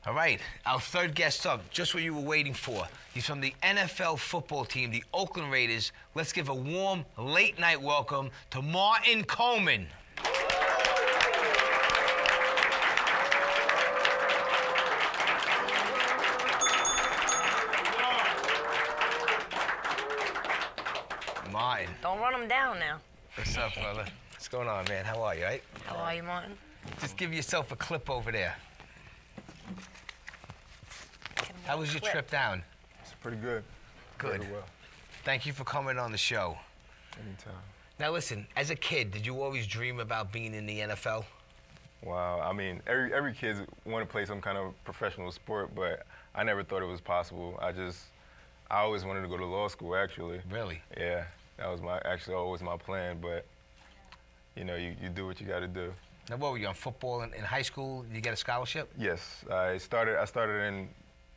All right, our third guest up, just what you were waiting for. He's from the NFL football team, the Oakland Raiders. Let's give a warm, late-night welcome to Martin Coleman. Martin. Don't run him down now. What's up, brother? What's going on, man? How are you, right? How are you, Martin? Just give yourself a clip over there. How was your trip down? It's pretty good. Good. Very well. Thank you for coming on the show. Anytime. Now listen, as a kid, did you always dream about being in the NFL? Wow. I mean, every kid want to play some kind of professional sport, but I never thought it was possible. I always wanted to go to law school, actually. Really? Yeah. That was always my plan, but you know, you do what you got to do. Now, what were you on football in high school? Did you get a scholarship? Yes, I started in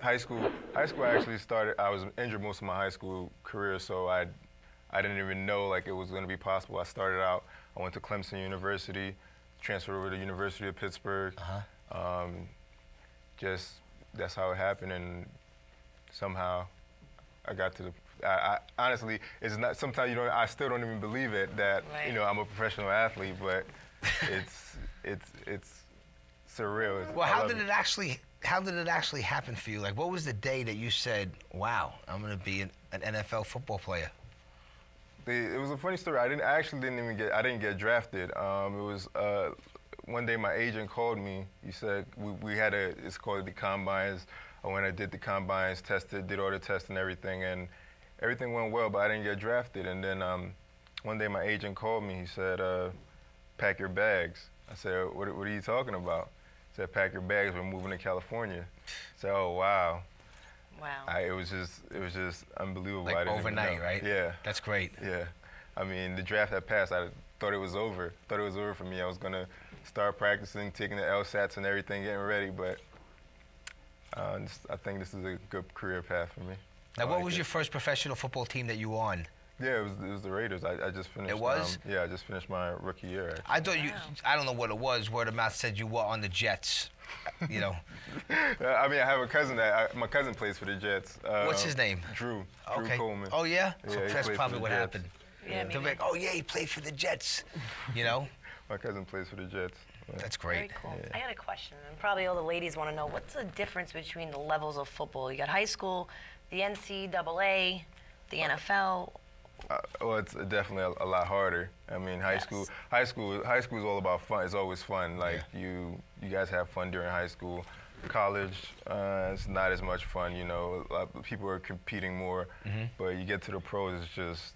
high school. I actually started. I was injured most of my high school career, so I didn't even know like it was going to be possible. I started out. I went to Clemson University, transferred over to University of Pittsburgh. Just that's how it happened, and somehow I got to the. I honestly, it's not. Sometimes you don't. I still don't even believe it that right. You know I'm a professional athlete, but it's surreal. Well, how did it actually happen for you? Like, what was the day that you said, "Wow, I'm going to be an NFL football player"? It was a funny story. I didn't get drafted. It was one day my agent called me. He said we had it's called the combines. When I did the combines, did all the tests and everything, and everything went well, but I didn't get drafted. And then one day my agent called me. He said, "Pack your bags." I said, "What are you talking about?" He said, "Pack your bags. We're moving to California." I said, "Oh wow." Wow. It was just unbelievable. Like overnight, right? Yeah. That's great. Yeah. I mean, the draft had passed. I thought it was over. Thought it was over for me. I was gonna start practicing, taking the LSATs and everything, getting ready, but I think this is a good career path for me. Now, what was your first professional football team that you were on? Yeah, it was the Raiders. I just finished. It was? Yeah, I just finished my rookie year. Actually. I thought I don't know what it was. Word of mouth said you were on the Jets. You know. I mean, I have a cousin my cousin plays for the Jets. What's his name? Drew. Okay. Drew Coleman. Oh yeah. Yeah, So he that's played probably for the what Jets. happened. Yeah, They're like, oh yeah, he played for the Jets. You know. My cousin plays for the Jets. Yeah. That's great. Very cool. Yeah. I got a question, and probably all the ladies want to know, what's the difference between the levels of football? You got high school, the NCAA, the NFL. Well, it's definitely a lot harder. I mean, high school is all about fun. It's always fun. Like you guys have fun during high school. College, it's not as much fun. You know, a lot of people are competing more, but you get to the pros, it's just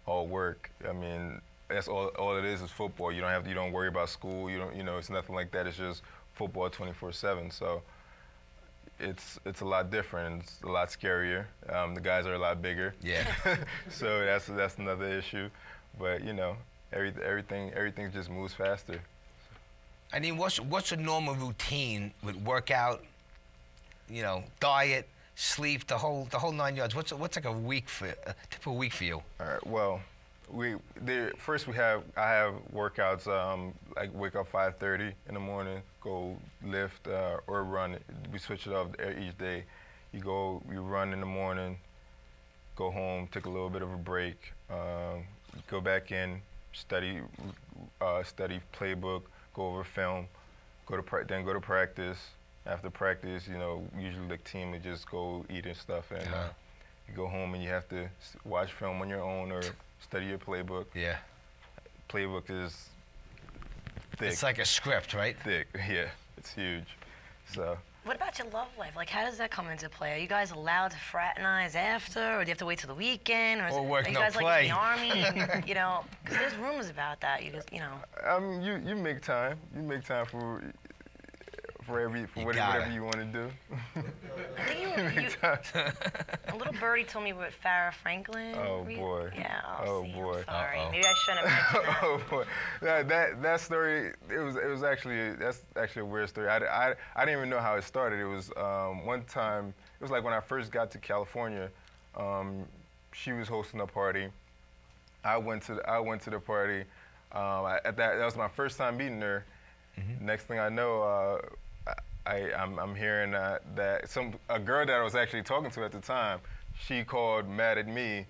all work. I mean, that's all it is football. You don't worry about school. You know, it's nothing like that. It's just football 24/7. So it's a lot different. It's a lot scarier. The guys are a lot bigger. Yeah. So that's another issue. But you know, everything just moves faster. I mean, what's a normal routine with workout? You know, diet, sleep, the whole 9 yards. What's like a typical week for you? All right. Well, I have workouts. Like wake up 5:30 in the morning, go lift or run. We switch it up each day. You run in the morning, go home, take a little bit of a break, go back in, study playbook, go over film, then go to practice. After practice, you know, usually the team would just go eat and stuff, and you go home and you have to watch film on your own or study your playbook. Yeah. Playbook is thick. It's like a script, right? Thick, yeah. It's huge. So. What about your love life? Like, how does that come into play? Are you guys allowed to fraternize after, or do you have to wait till the weekend? Or work are you no guys play. like in the army? And, you know, because there's rumors about that. You just, you know. You make time. You make time for whatever you want to do. I think a little birdie told me about Farrah Franklin. Oh boy. Yeah. Oh see, boy. I'm sorry. Uh-oh. Maybe I shouldn't have mentioned that. Oh boy. That story. That's actually a weird story. I didn't even know how it started. It was one time. It was like when I first got to California. She was hosting a party. I went to the party. That was my first time meeting her. Next thing I know, I'm hearing that a girl that I was actually talking to at the time, she called mad at me.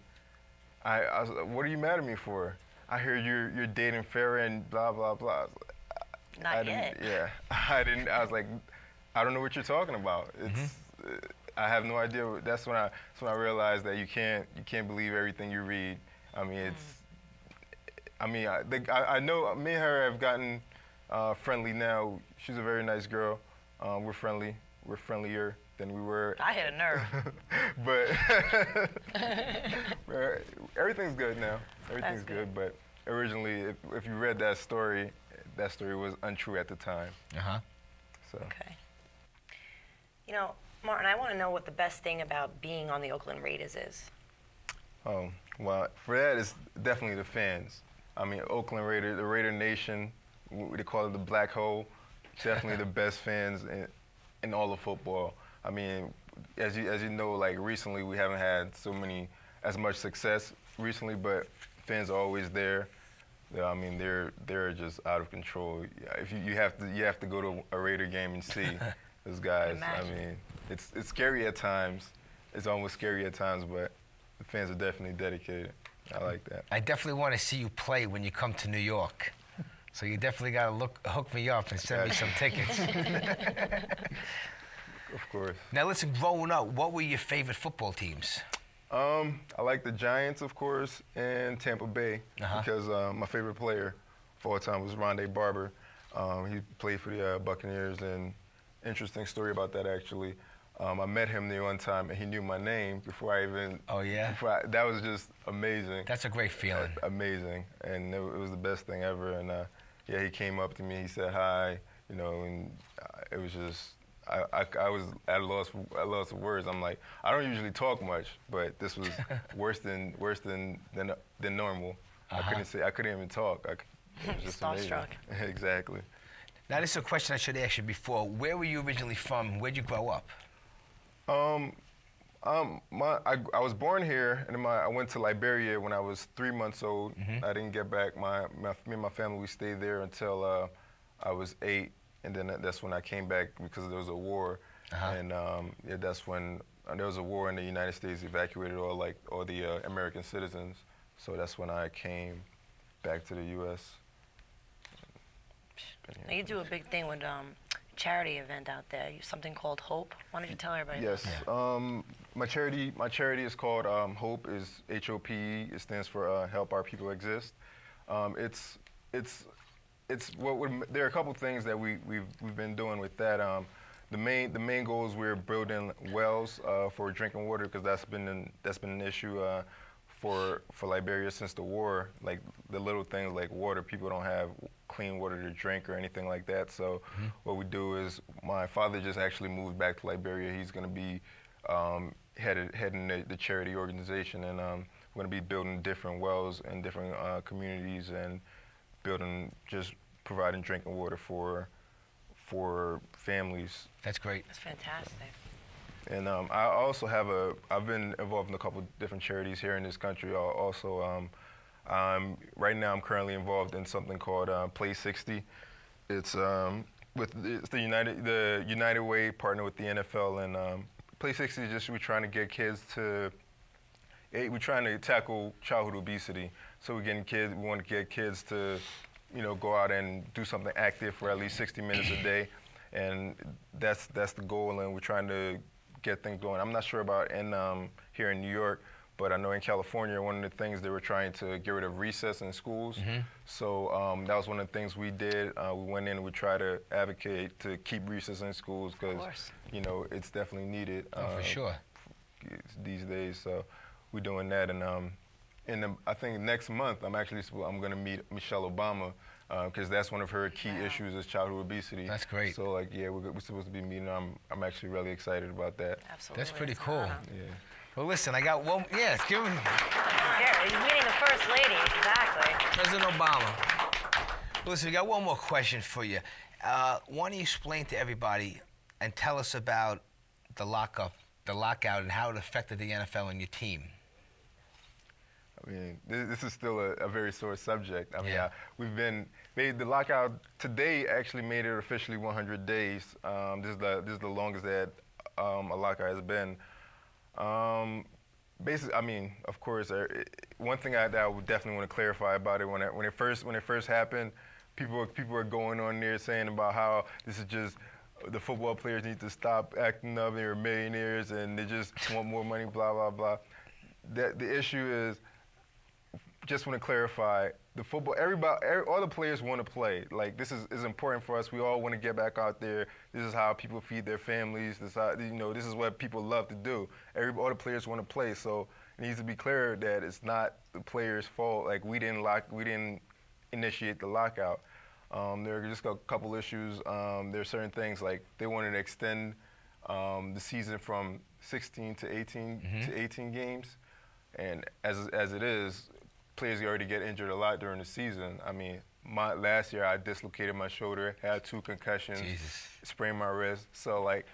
I was like, what are you mad at me for? I hear you're dating Farrah and blah blah blah. Not yet. Yeah, I didn't. I was like, I don't know what you're talking about. It's I have no idea. That's when I realized that you can't believe everything you read. I mean, I know me and her have gotten friendly now. She's a very nice girl. We're friendly. We're friendlier than we were. I hit a nerve. but everything's good now. Everything's good. But originally, if you read that story was untrue at the time. So. Okay. You know, Martin, I want to know what the best thing about being on the Oakland Raiders is. Well, for that, it's definitely the fans. I mean, Oakland Raiders, the Raider Nation, they call it the Black Hole. Definitely the best fans in all of football. I mean, as you know, like recently we haven't had as much success recently, but fans are always there. I mean, they're just out of control. If you have to go to a Raider game and see those guys. I mean, it's scary at times. It's almost scary at times, but the fans are definitely dedicated. I like that. I definitely want to see you play when you come to New York. So you definitely got to hook me up and send me some tickets. Of course. Now listen, growing up, what were your favorite football teams? I like the Giants, of course, and Tampa Bay because my favorite player of all time was Rondé Barber. He played for the Buccaneers, and interesting story about that actually. I met him there one time, and he knew my name before I even. Oh yeah. That was just amazing. That's a great feeling. Amazing, and it was the best thing ever. And yeah, he came up to me, he said hi, you know, and it was just. I was at a loss of words. I'm like, I don't usually talk much, but this was worse than normal. I couldn't even talk. It was just amazing. Exactly. Now this is a question I should ask you before. Where were you originally from? Where'd you grow up? I was born here, and I went to Liberia when I was 3 months old. I didn't get back. Me and my family, we stayed there until I was 8. And then that's when I came back because there was a war, and yeah, that's when there was a war in the United States, evacuated all the American citizens. So that's when I came back to the U.S. Now you do a big thing with charity event out there. Something called Hope. Why don't you tell everybody? Yes. My charity is called Hope. Is HOPE. It stands for Help Our People Exist. There are a couple things that we've been doing with that. The main goal is we're building wells for drinking water because that's been an issue for Liberia since the war. Like the little things like water, people don't have clean water to drink or anything like that. So what we do is my father just actually moved back to Liberia. He's going to be heading the charity organization, and we're going to be building different wells in different communities and providing drinking water for families. That's great. That's fantastic. And I've been involved in a couple different charities here in this country. Also, right now I'm currently involved in something called Play 60. It's the United Way partner with the NFL, and Play 60 is just we're trying to tackle childhood obesity. So we want to get kids to, go out and do something active for at least 60 minutes a day, and that's the goal. And we're trying to get things going. I'm not sure about here in New York, but I know in California, one of the things they were trying to get rid of recess in schools. So that was one of the things we did. We went in and we tried to advocate to keep recess in schools because it's definitely needed. For sure. These days, so we're doing that, and I think next month I'm going to meet Michelle Obama because that's one of her key issues is childhood obesity. That's great. So we're supposed to be meeting. I'm actually really excited about that. Absolutely. That's pretty cool. Yeah. Well, listen, I got one. Yeah, give him. Yeah, he's meeting the first lady. Exactly. President Obama. Well, listen, we got one more question for you. Why don't you explain to everybody and tell us about the lockout, and how it affected the NFL and your team? I mean, this is still a very sore subject. I mean, the lockout today actually made it officially 100 days. This is the longest that a lockout has been. Basically, I mean, of course, one thing that I would definitely want to clarify about it when it first happened, people were going on there saying about how this is just the football players need to stop acting up, they're millionaires and they just want more money, blah blah blah. The issue is, just want to clarify, the football, all the players want to play. Like, this is important for us. We all want to get back out there. This is how people feed their families. This is how, this is what people love to do. All the players want to play. So it needs to be clear that it's not the players' fault. Like, we didn't initiate the lockout. There are just a couple issues. There are certain things like they wanted to extend the season from 16 to 18 games, and as it is, players already get injured a lot during the season. I mean, last year I dislocated my shoulder, had 2 concussions, sprained my wrist. So like,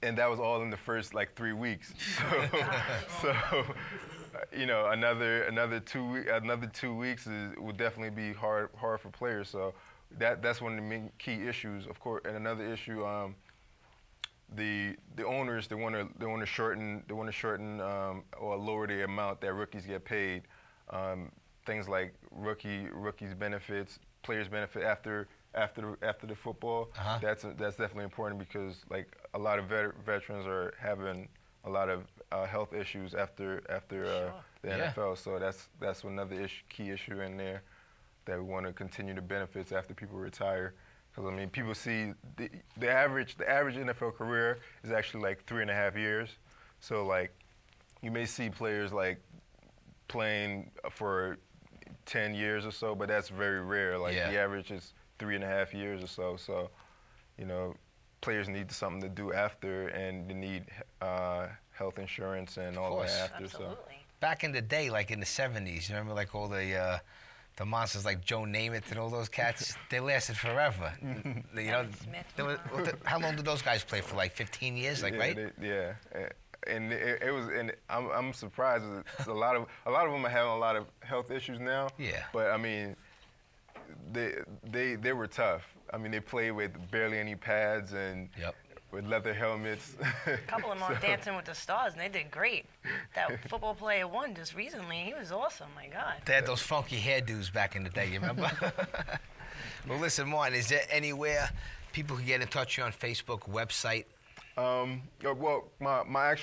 and that was all in the first like 3 weeks. So another 2 weeks would definitely be hard for players. So that's one of the main key issues, of course. And another issue, the owners, they want to shorten or lower the amount that rookies get paid. Things like rookies benefits, players benefit after the football. That's definitely important because like a lot of veterans are having a lot of health issues after the NFL. So that's another key issue in there that we want to continue the benefits after people retire. Because I mean, people see the average NFL career is actually like 3.5 years. So like, you may see players like playing for 10 years or so, but that's very rare. Like the average is 3.5 years or so. So, players need something to do after, and they need health insurance and all that after. Absolutely. So Back in the day, like in the 70s, you remember like all the monsters like Joe Namath and all those cats? They lasted forever. How long did those guys play for? Like 15 years, like, right? And it was, and I'm surprised. A lot of them are having a lot of health issues now. Yeah. But I mean, they were tough. I mean, they played with barely any pads and with leather helmets. A couple of them on Dancing with the Stars, and they did great. That football player won just recently. He was awesome. My God. They had those funky hairdos back in the day. You remember? Well, listen, Martin. Is there anywhere people can get in touch with you on Facebook, website? Well, my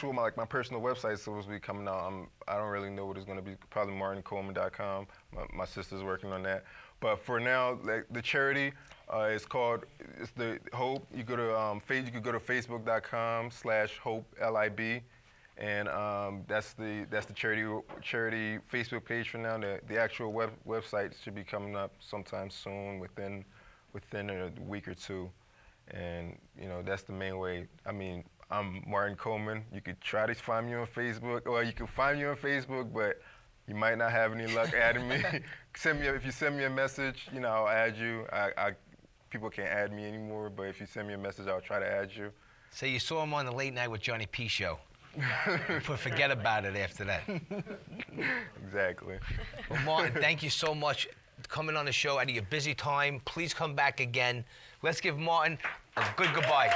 personal website is supposed to be coming out. I don't really know what it's going to be. Probably martincoleman.com. My sister's working on that. But for now, like, the charity it's the Hope. You go to you could go to facebook.com/Hope LIB, and that's the charity Facebook page for now. The actual website should be coming up sometime soon, within a week or two. And that's the main way. I mean, I'm Martin Coleman. You could try to find me on Facebook, or you can find me on Facebook, but you might not have any luck adding me. If you send me a message, I'll add you. People can't add me anymore, but if you send me a message, I'll try to add you. So you saw him on the Late Night with Johnny P show. Forget about it after that. Exactly. Well, Martin, thank you so much for coming on the show out of your busy time. Please come back again. Let's give Martin a good goodbye.